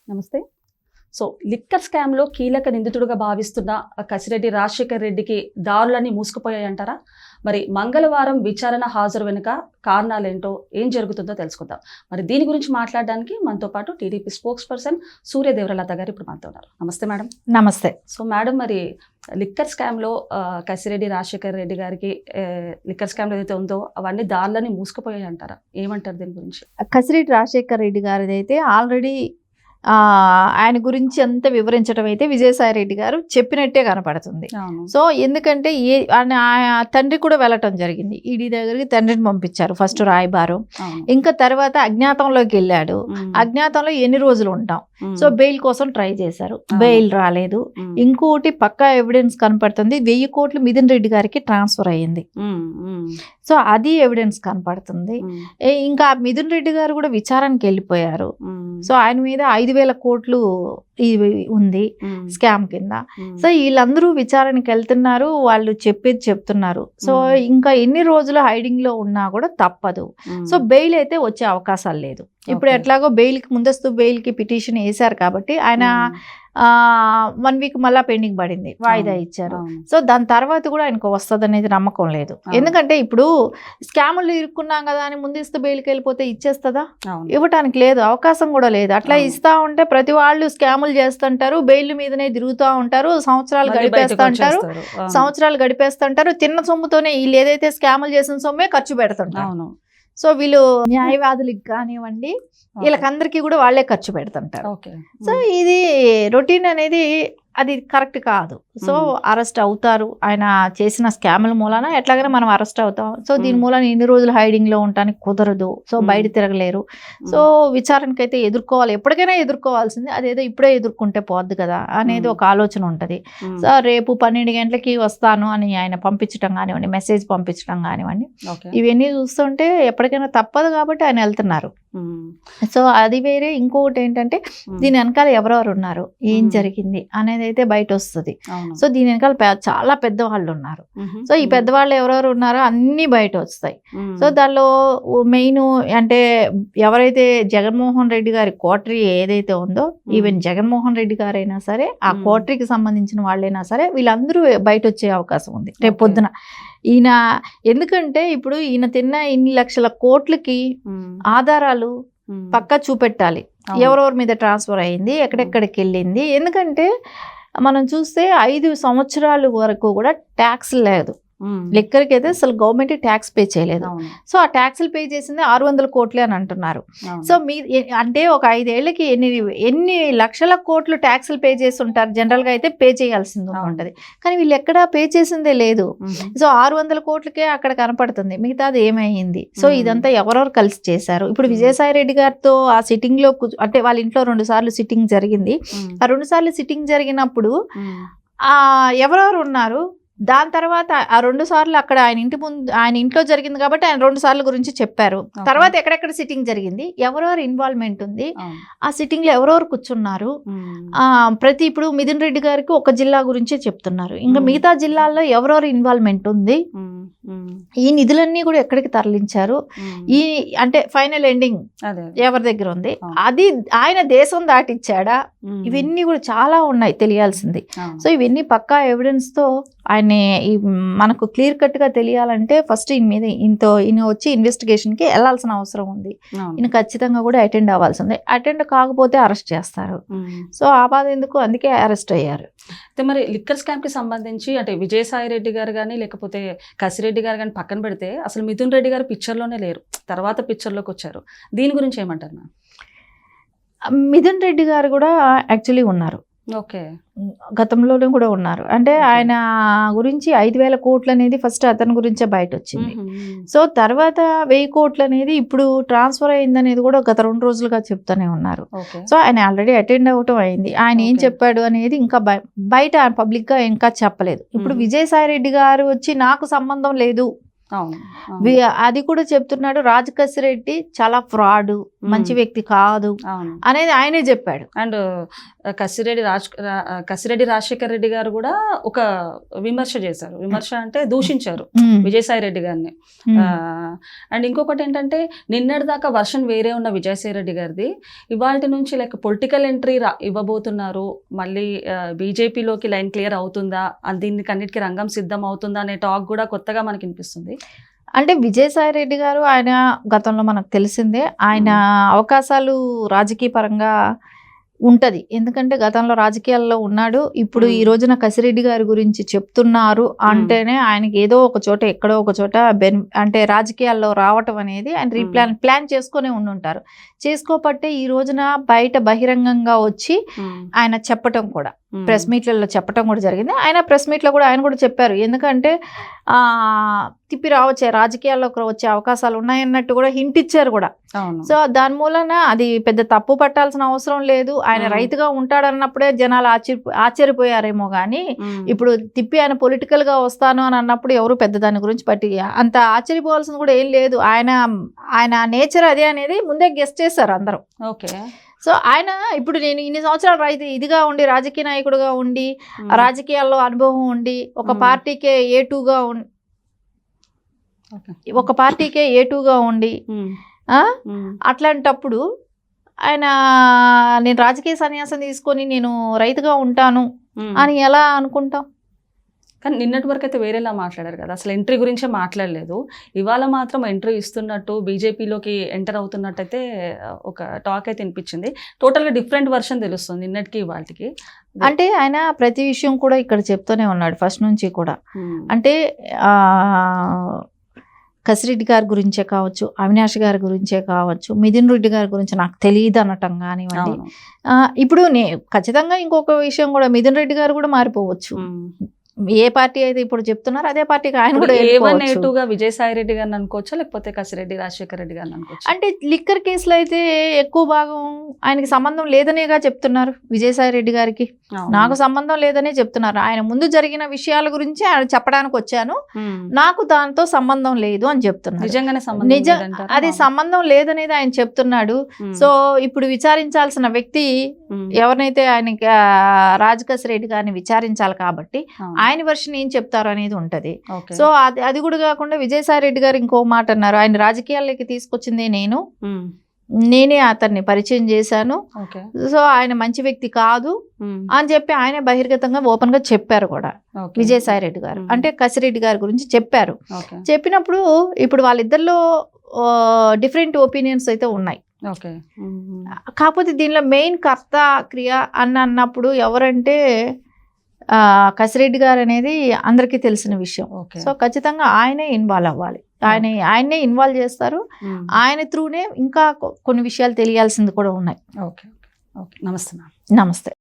నమస్తే. So liquor స్కామ్లో కీలక నిందితుడుగా భావిస్తున్న కసిరెడ్డి రాజశేఖర్ రెడ్డికి దారులన్నీ మూసుకుపోయాయంటారా? మరి మంగళవారం విచారణ హాజరు వెనుక కారణాలేంటో, ఏం జరుగుతుందో తెలుసుకుందాం. మరి దీని గురించి మాట్లాడడానికి మనతో పాటు టీడీపీ స్పోక్స్ పర్సన్ సూర్య దేవరలత గారు ఇప్పుడు మనతో ఉన్నారు. నమస్తే మేడం. నమస్తే. సో మేడం, మరి లిక్కర్ స్కామ్లో కసిరెడ్డి రాజశేఖర్ రెడ్డి గారికి లిక్కర్ స్కామ్లో ఏదైతే ఉందో అవన్నీ దారులన్నీ మూసుకుపోయాయి అంటారా? ఏమంటారు దీని గురించి? కసిరెడ్డి రాజశేఖర్ రెడ్డి గారిది అయితే ఆల్రెడీ ఆయన గురించి అంత వివరించడం అయితే విజయసాయి రెడ్డి గారు చెప్పినట్టే కనపడుతుంది. సో ఎందుకంటే తండ్రి కూడా వెళ్ళటం జరిగింది. ఈడీ దగ్గరికి తండ్రిని పంపించారు ఫస్ట్ రాయబారం. ఇంకా తర్వాత అజ్ఞాతంలోకి వెళ్ళాడు. అజ్ఞాతంలో ఎన్ని రోజులు ఉంటాం. సో బెయిల్ కోసం ట్రై చేశారు, బెయిల్ రాలేదు. ఇంకోటి పక్కా ఎవిడెన్స్ కనపడుతుంది, 1000 కోట్లు మిథున్ రెడ్డి గారికి ట్రాన్స్ఫర్ అయ్యింది. సో అది ఎవిడెన్స్ కనపడుతుంది. ఇంకా మిథున్ రెడ్డి గారు కూడా విచారణకి వెళ్ళిపోయారు. సో ఆయన మీద 5,000 కోట్లు ఉంది స్కామ్ కింద. సో వీళ్ళందరూ విచారణకి వెళ్తున్నారు, వాళ్ళు చెప్పేది చెప్తున్నారు. సో ఇంకా ఎన్ని రోజులు హైడింగ్ లో ఉన్నా కూడా తప్పదు. సో బెయిల్ అయితే వచ్చే అవకాశాలు లేదు. ఇప్పుడు ఎట్లాగో బెయిల్కి ముందస్తు బెయిల్కి పిటిషన్ వేశారు కాబట్టి ఆయన 1 వీక్ మళ్ళా పెండింగ్ పడింది, వాయిదా ఇచ్చారు. సో దాని తర్వాత కూడా ఆయనకు వస్తుంది అనేది నమ్మకం లేదు. ఎందుకంటే ఇప్పుడు స్కాములు ఇరుక్కున్నాం కదా అని ముందస్తు బెయిల్కి వెళ్ళిపోతే ఇచ్చేస్తుందా? ఇవ్వటానికి లేదు, అవకాశం కూడా లేదు. అట్లా ఇస్తా ఉంటే ప్రతి వాళ్ళు స్కాములు చేస్తుంటారు, బెయిల్ మీదనే తిరుగుతూ ఉంటారు, సంవత్సరాలు గడిపేస్తుంటారు. తిన్న సొమ్ముతోనే వీళ్ళు ఏదైతే స్కాములు చేసిన సొమ్మే ఖర్చు పెడుతుంటారు. సో వీళ్ళు న్యాయవాదులకు కానివ్వండి, వీళ్ళకందరికీ కూడా వాళ్ళే ఖర్చు పెడుతుంటారు. సో ఇది రొటీన్ అనేది అది కరెక్ట్ కాదు. సో అరెస్ట్ అవుతారు, ఆయన చేసిన స్కాముల మూలాన ఎట్లాగైనా మనం అరెస్ట్ అవుతాం. సో దీని మూలాన ఎన్ని రోజులు హైడింగ్ లో ఉండడానికి కుదరదు. సో బయట తిరగలేరు. సో విచారణకి అయితే ఎదుర్కోవాలి, ఎప్పటికైనా ఎదుర్కోవాల్సింది. అదేదో ఇప్పుడే ఎదుర్కొంటే పోద్ది కదా అనేది ఒక ఆలోచన ఉంటుంది. సో రేపు 12 గంటలకి వస్తాను అని ఆయన పంపించడం కానివ్వండి, మెసేజ్ పంపించడం కానివ్వండి, ఇవన్నీ చూస్తుంటే ఎప్పటికైనా తప్పదు కాబట్టి ఆయన వెళ్తున్నారు. సో అది వేరే. ఇంకొకటి ఏంటంటే దీని వెనకాల ఎవరెవరు ఉన్నారు, ఏం జరిగింది అనేది అయితే బయట వస్తుంది. సో దీని వెనకాల చాలా పెద్దవాళ్ళు ఉన్నారు. సో ఈ పెద్దవాళ్ళు ఎవరెవరు ఉన్నారో అన్ని బయట వస్తాయి. సో దానిలో మెయిన్ అంటే ఎవరైతే జగన్మోహన్ రెడ్డి గారి కోటరీ ఏదైతే ఉందో, ఈవెన్ జగన్మోహన్ రెడ్డి గారైనా సరే, ఆ కోటరీకి సంబంధించిన వాళ్ళైనా సరే, వీళ్ళందరూ బయట వచ్చే అవకాశం ఉంది రేపు పొద్దున. ఈయన ఎందుకంటే ఇప్పుడు ఈయన తిన్న ఇన్ని లక్షల కోట్లకి ఆధారాలు పక్కా చూపెట్టాలి, ఎవరెవరి మీద ట్రాన్స్ఫర్ అయింది, ఎక్కడెక్కడికి వెళ్ళింది. ఎందుకంటే మనం చూస్తే 5 సంవత్సరాల వరకు కూడా ట్యాక్స్ లేదు. లిక్కర్కి అయితే అసలు గవర్నమెంట్ ట్యాక్స్ పే చేయలేదు. సో ఆ ట్యాక్స్లు పే చేసింది 600 కోట్లే అని అంటున్నారు. సో మీ అంటే ఒక 5 ఏళ్ళకి ఎన్ని లక్షల కోట్లు ట్యాక్స్లు పే చేసి ఉంటారు. జనరల్గా అయితే పే చేయాల్సింది ఉంటుంది, కానీ వీళ్ళు ఎక్కడా పే చేసిందే లేదు. సో 600 కోట్లకే అక్కడ కనపడుతుంది, మిగతాది ఏమైంది? సో ఇదంతా ఎవరెవరు కలిసి చేశారు? ఇప్పుడు విజయసాయి రెడ్డి గారితో ఆ సిట్టింగ్ లో అంటే వాళ్ళ ఇంట్లో 2 సార్లు సిట్టింగ్ జరిగింది. ఆ 2 సార్లు సిట్టింగ్ జరిగినప్పుడు ఎవరెవరు ఉన్నారు? దాని తర్వాత ఆ 2 సార్లు అక్కడ ఆయన ఇంట్లో జరిగింది కాబట్టి ఆయన 2 సార్లు గురించి చెప్పారు. తర్వాత ఎక్కడెక్కడ సిట్టింగ్ జరిగింది, ఎవరెవరు ఇన్వాల్వ్మెంట్ ఉంది, ఆ సిట్టింగ్ లో ఎవరెవరు కూర్చున్నారు, ఇప్పుడు మిథున్ రెడ్డి గారికి ఒక జిల్లా గురించే చెప్తున్నారు. ఇంకా మిగతా జిల్లాల్లో ఎవరెవరు ఇన్వాల్వ్మెంట్ ఉంది, ఈ నిధులన్నీ కూడా ఎక్కడికి తరలించారు, ఈ అంటే ఫైనల్ ఎండింగ్ ఎవరి దగ్గర ఉంది, అది ఆయన దేశం దాటిచ్చాడా, ఇవన్నీ కూడా చాలా ఉన్నాయి తెలియాల్సింది. సో ఇవన్నీ పక్కా ఎవిడెన్స్ తో ఆయన్ని మనకు క్లియర్ కట్ గా తెలియాలంటే ఫస్ట్ ఈయన మీద ఈయన వచ్చి ఇన్వెస్టిగేషన్ కి వెళ్లాల్సిన అవసరం ఉంది. ఈయన ఖచ్చితంగా కూడా అటెండ్ అవ్వాల్సింది. అటెండ్ కాకపోతే అరెస్ట్ చేస్తారు. సో ఆ బాధ ఎందుకు, అందుకే అరెస్ట్ అయ్యారు. మరి లిక్కర్ స్కామ్ కి సంబంధించి అంటే విజయసాయి రెడ్డి గారు కానీ లేకపోతే కసిరెడ్డి గారు కానీ పక్కన పెడితే అసలు మిథున్ రెడ్డి గారు పిక్చర్ లోనే లేరు, తర్వాత పిక్చర్ లోకి వచ్చారు. దీని గురించి ఏమంటారు మ్యామ్? మిథున్ రెడ్డి గారు కూడా యాక్చువల్లీ ఉన్నారు, గతంలోనే కూడా ఉన్నారు. అంటే ఆయన గురించి 5,000 కోట్లు అనేది ఫస్ట్ అతని గురించే బయట వచ్చింది. సో తర్వాత 1000 కోట్లు అనేది ఇప్పుడు ట్రాన్స్ఫర్ అయింది అనేది కూడా గత 2 రోజులుగా చెప్తూనే ఉన్నారు. సో ఆయన ఆల్రెడీ అటెండ్ అవ్వటం అయింది. ఆయన ఏం చెప్పాడు అనేది ఇంకా బయట పబ్లిక్ గా ఇంకా చెప్పలేదు. ఇప్పుడు విజయసాయి రెడ్డి గారు వచ్చి నాకు సంబంధం లేదు, అవును. అది కూడా చెప్తున్నాడు. రాజకసిరెడ్డి చాలా ఫ్రాడ్, మంచి వ్యక్తి కాదు అనేది ఆయనే చెప్పాడు. అండ్ కసిరెడ్డి రాజశేఖర్ రెడ్డి గారు కూడా ఒక విమర్శ చేశారు. విమర్శ అంటే దూషించారు విజయసాయి రెడ్డి గారిని. అండ్ ఇంకొకటి ఏంటంటే నిన్నటి దాకా వర్షన్ వేరే ఉన్న విజయసాయి రెడ్డి గారిది ఇవాళ నుంచి లైక్ పొలిటికల్ ఎంట్రీ ఇవ్వబోతున్నారు, మళ్ళీ బీజేపీలోకి లైన్ క్లియర్ అవుతుందా, దీనికి అన్నిటికీ రంగం సిద్ధం అవుతుందా అనే టాక్ కూడా కొత్తగా మనకి వినిపిస్తుంది. అంటే విజయసాయి రెడ్డి గారు ఆయన గతంలో మనకు తెలిసిందే, ఆయన అవకాశాలు రాజకీయ పరంగా ఉంటది. ఎందుకంటే గతంలో రాజకీయాల్లో ఉన్నాడు. ఇప్పుడు ఈ రోజున కసిరెడ్డి గారి గురించి చెప్తున్నారు అంటేనే ఆయనకి ఏదో ఒక చోట ఎక్కడో ఒక చోట అంటే రాజకీయాల్లో రావటం అనేది ఆయన ప్లాన్ చేసుకునే ఉండుంటారు. చేసుకోబట్టే ఈ రోజున బయట బహిరంగంగా వచ్చి ఆయన చెప్పటం కూడా, ప్రెస్ మీట్లలో చెప్పటం కూడా జరిగింది. ఆయన ప్రెస్ మీట్లో కూడా ఆయన కూడా చెప్పారు. ఎందుకంటే తిప్పి రావచ్చే, రాజకీయాల్లోకి వచ్చే అవకాశాలు ఉన్నాయన్నట్టు కూడా హింట్ ఇచ్చారు కూడా. సో దాని మూలన అది పెద్ద తప్పు పట్టాల్సిన అవసరం లేదు. ఆయన రైతుగా ఉంటాడన్నప్పుడే జనాలు ఆశ్చర్యపోయారేమో కానీ ఇప్పుడు తిప్పి ఆయన పొలిటికల్ గా వస్తాను అని అన్నప్పుడు ఎవరు పెద్ద దాని గురించి అంత ఆశ్చర్యపోవాల్సింది కూడా ఏం లేదు. ఆయన నేచర్ అదే అనేది ముందే గెస్ట్ చేశారు అందరూ. ఓకే. సో ఆయన ఇప్పుడు నేను ఇన్ని సంవత్సరాలు ఇదిగా ఉండి రాజకీయ నాయకుడుగా ఉండి రాజకీయాల్లో అనుభవం ఉండి ఒక పార్టీకే ఏటూగా ఉండి అట్లాంటప్పుడు ఆయన నేను రాజకీయ సన్యాసం తీసుకొని నేను రైతుగా ఉంటాను అని ఎలా అనుకుంటాం? కానీ నిన్నటి వరకు అయితే వేరేలా మాట్లాడారు కదా, అసలు ఎంట్రీ గురించే మాట్లాడలేదు. ఇవాళ మాత్రం ఎంట్రీ ఇస్తున్నట్టు బీజేపీలోకి ఎంటర్ అవుతున్నట్టు అయితే ఒక టాక్ అయితే వినిపించింది. టోటల్గా డిఫరెంట్ వర్షన్ తెలుస్తుంది నిన్నటికి ఇవాళకి. అంటే ఆయన ప్రతి విషయం కూడా ఇక్కడ చెప్తూనే ఉన్నాడు ఫస్ట్ నుంచి కూడా. అంటే కసిరెడ్డి గారి గురించే కావచ్చు, అవినాష్ గారి గురించే కావచ్చు, మిథున్ రెడ్డి గారి గురించి నాకు తెలియదు అనటం కానివ్వండి. ఇప్పుడు ఖచ్చితంగా ఇంకొక విషయం కూడా, మిథున్ రెడ్డి గారు కూడా మారిపోవచ్చు. ఏ పార్టీ అయితే ఇప్పుడు చెప్తున్నారు అదే పార్టీకి ఆయన కూడా విజయసాయి రెడ్డి గారిని అనుకోవచ్చా, లేకపోతే కసిరెడ్డి రాజశేఖర రెడ్డి గారిని అనుకోవచ్చు? అంటే లిక్కర్ కేసులో అయితే ఎక్కువ భాగం ఆయనకి సంబంధం లేదనేగా చెప్తున్నారు విజయసాయి రెడ్డి గారికి. నాకు సంబంధం లేదనే చెప్తున్నారు. ఆయన ముందు జరిగిన విషయాల గురించి ఆయన చెప్పడానికి వచ్చాను, నాకు దాంతో సంబంధం లేదు అని చెప్తున్నారు. అది సంబంధం లేదనేది ఆయన చెప్తున్నాడు. సో ఇప్పుడు విచారించాల్సిన వ్యక్తి ఎవరినైతే ఆయనకి రాజకసిరెడ్డి గారిని విచారించాలి కాబట్టి ఆయన వర్షన్ ఏం చెప్తారు అనేది ఉంటది. సో అది కూడా కాకుండా విజయసాయి రెడ్డి గారు ఇంకో మాట అన్నారు, ఆయన రాజకీయాల్లోకి తీసుకొచ్చింది నేనే అతన్ని పరిచయం చేశాను, సో ఆయన మంచి వ్యక్తి కాదు అని చెప్పి ఆయన బహిర్గతంగా ఓపెన్ గా చెప్పారు కూడా విజయసాయి రెడ్డి గారు. అంటే కసిరెడ్డి గారి గురించి చెప్పారు. చెప్పినప్పుడు ఇప్పుడు వాళ్ళిద్దరిలో డిఫరెంట్ ఒపీనియన్స్ అయితే ఉన్నాయి. కాకపోతే దీనిలో మెయిన్ కర్త క్రియ అన్నప్పుడు ఎవరంటే కసిరెడ్డి గారు అనేది అందరికీ తెలిసిన విషయం. సో ఖచ్చితంగా ఆయనే ఇన్వాల్వ్ అవ్వాలి, ఆయన్నే ఇన్వాల్వ్ చేస్తారు. ఆయన త్రూనే ఇంకా కొన్ని విషయాలు తెలియాల్సింది కూడా ఉన్నాయి. నమస్తే. నమస్తే.